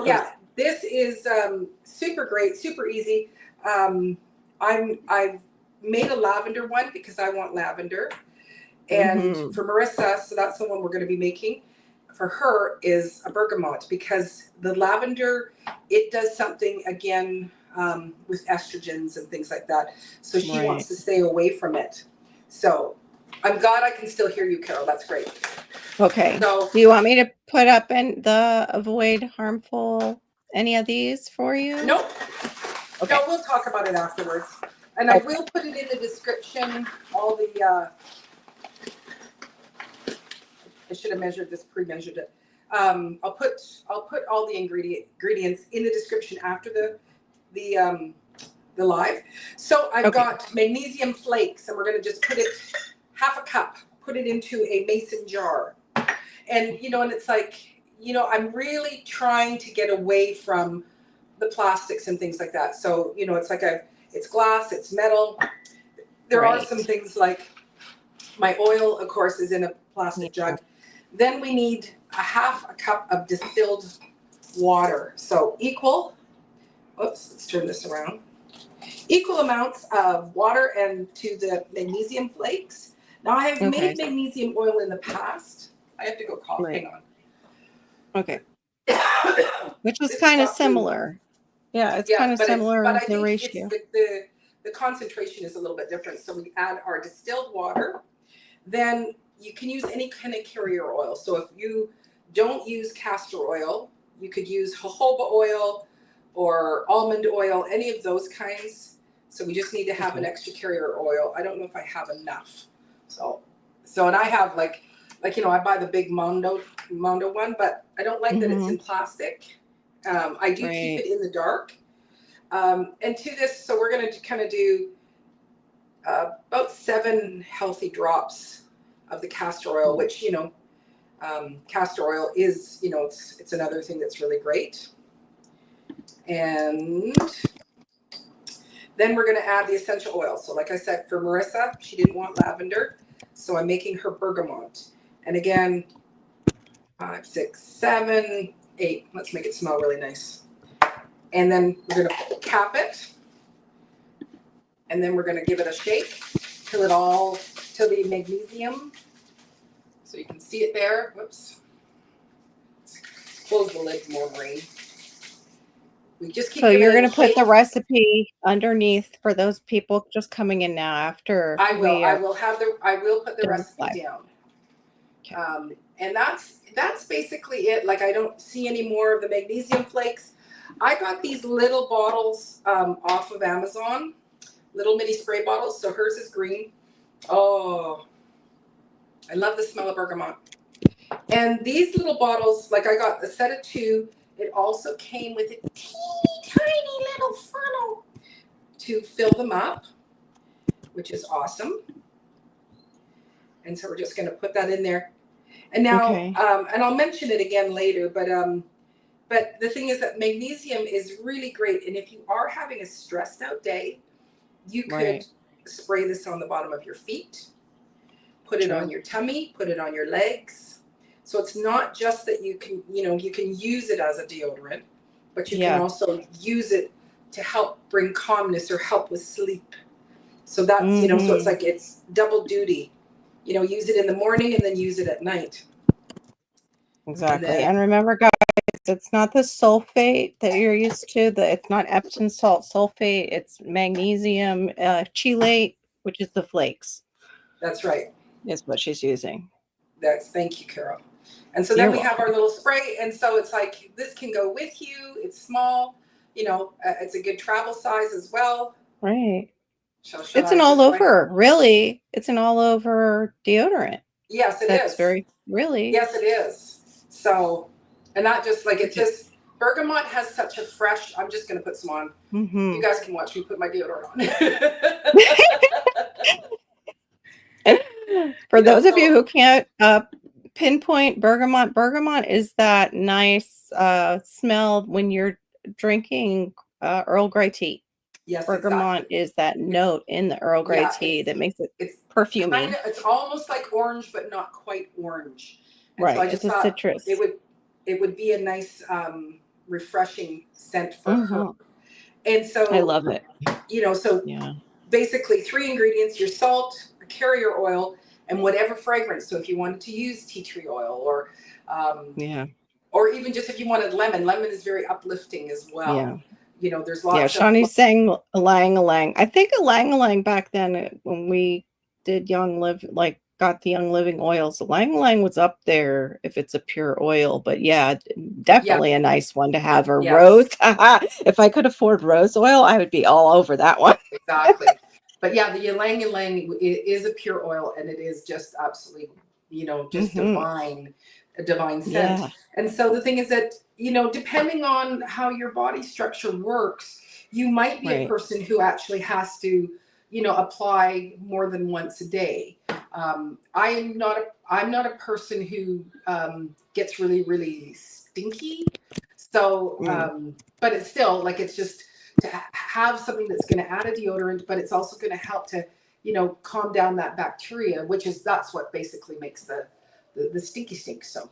yeah, this is super great, super easy. I've made a lavender one because I want lavender, and for Marissa, so that's the one we're going to be making. For her is a bergamot because the lavender, it does something again with estrogens and things like that. So she wants to stay away from it. So I'm glad I can still hear you, Carole. That's great. Okay. So, do you want me to put up in the avoid harmful any of these for you? Nope. Okay. No, we'll talk about it afterwards. And I will put it in the description, all the I should have measured this, pre-measured it. I'll put all the ingredients in the description after the live. So I've got magnesium flakes, and we're going to just put it half a cup, put it into a mason jar. And, and it's like, I'm really trying to get away from the plastics and things like that. So, it's like it's glass, it's metal. There are some things like my oil, of course, is in a plastic jug. Then we need a half a cup of distilled water. So let's turn this around. Equal amounts of water and to the magnesium flakes. Now I have made magnesium oil in the past. I have to go cough. Hang on. Okay. Which was kind of similar. Yeah, it's kind of similar in the ratio. The concentration is a little bit different. So we add our distilled water. Then you can use any kind of carrier oil. So if you don't use castor oil, you could use jojoba oil or almond oil, any of those kinds. So we just need to have an extra carrier oil. I don't know if I have enough. So and I have like I buy the big Mondo one, but I don't like that it's in plastic. I do keep it in the dark. And to this, so we're going to kind of do about 7 healthy drops of the castor oil, which, castor oil is, it's another thing that's really great. And then we're going to add the essential oil. So like I said, for Marissa, she didn't want lavender. So I'm making her bergamot. And again, 5, 6, 7, 8. Let's make it smell really nice. And then we're going to cap it. And then we're going to give it a shake till the magnesium. So you can see it there. Whoops. Let's close the lid more, Maureen. We just keep. So you're going to put the recipe underneath for those people just coming in now after. I will. I will put the recipe down. Okay. And that's basically it. Like I don't see any more of the magnesium flakes. I got these little bottles off of Amazon, little mini spray bottles. So hers is green. Oh, I love the smell of bergamot. And these little bottles, like I got a set of 2. It also came with a teeny tiny little funnel to fill them up, which is awesome. And so we're just going to put that in there. And now, and I'll mention it again later, but the thing is that magnesium is really great. And if you are having a stressed out day, you could spray this on the bottom of your feet, put it on your tummy, put it on your legs. So it's not just that you can use it as a deodorant, but you can also use it to help bring calmness or help with sleep. So that's, so it's like it's double duty. Use it in the morning and then use it at night. Exactly. And remember, guys, it's not the sulfate that you're used to. It's not Epsom salt sulfate. It's magnesium chelate, which is the flakes. That's right. Is what she's using. Thank you, Carole. And so then we have our little spray. And so it's like, this can go with you. It's small, it's a good travel size as well. Right. It's an all over, really. It's an all over deodorant. Yes, it is. That's very, really. Yes, it is. So, and not just like, it just, bergamot has such a fresh, I'm just going to put some on. You guys can watch me put my deodorant on. For those of you who can't pinpoint bergamot is that nice smell when you're drinking Earl Grey tea. Yes, bergamot is that note in the Earl Grey tea that makes it's perfumey. It's almost like orange, but not quite orange. And right, so I just it's a citrus. It would be a nice refreshing scent for her. Mhm. And so I love it. so Yeah. basically 3 ingredients: your salt, a carrier oil, and whatever fragrance. So if you wanted to use tea tree oil, Yeah. or even just if you wanted lemon is very uplifting as well. Yeah. There's Yeah, lots of Shawnee's saying ylang. I think ylang back then when we did got the Young Living oils, ylang was up there if it's a pure oil. But yeah, yeah, definitely a nice one to have. Or yes, rose. If I could afford rose oil, I would be all over that one. exactly. But yeah, the ylang is a pure oil, and it is just absolutely, just Hmm. a divine scent. Yeah. And so the thing is that, depending on how your body structure works, you might be a Right. person who actually has to, apply more than once a day. I'm not a person who gets really, really stinky. So, Mm. but it's still like, it's just to have something that's going to add a deodorant, but it's also going to help to, calm down that bacteria, that's what basically makes the stinky stink. So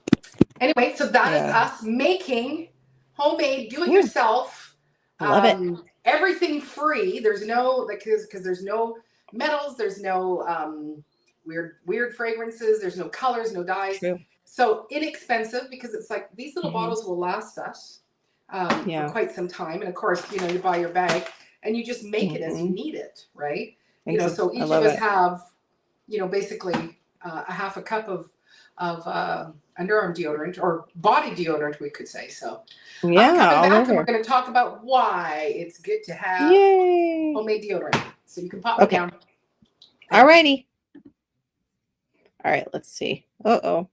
anyway, so that is Yeah. us making homemade, do it Mm. yourself, Love it. everything free. There's no, because there's no metals, there's no weird fragrances, there's no colors, no dyes. True. So inexpensive, because it's like these little Hmm. bottles will last us for Yeah. quite some time. And of course, you buy your bag and you just make it as you Hmm. need it, right? So I each of love us it. have, basically a half a cup of underarm deodorant, or body deodorant, we could say. So I'm Yeah, coming all back and we're over. going to talk about why it's good to have Yay. homemade deodorant. So you can pop me Okay. down. Thank you. Alrighty. All right, let's see. Uh-oh.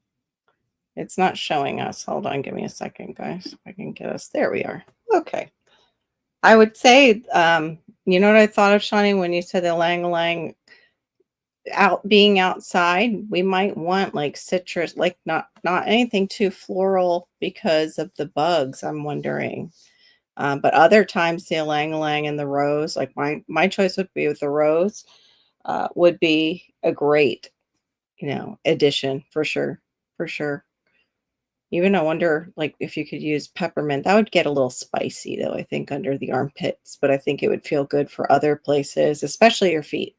It's not showing us. Hold on, give me a second, guys. If I can get us. There we are. Okay. I would say, you know what I thought of, Shawnee, when you said the ylang being outside, we might want like citrus, like not anything too floral because of the bugs, I'm wondering. But other times the ylang and the rose, like my choice would be with the rose, would be a great, addition for sure. For sure. Even I wonder, like, if you could use peppermint. That would get a little spicy, though, I think, under the armpits. But I think it would feel good for other places, especially your feet.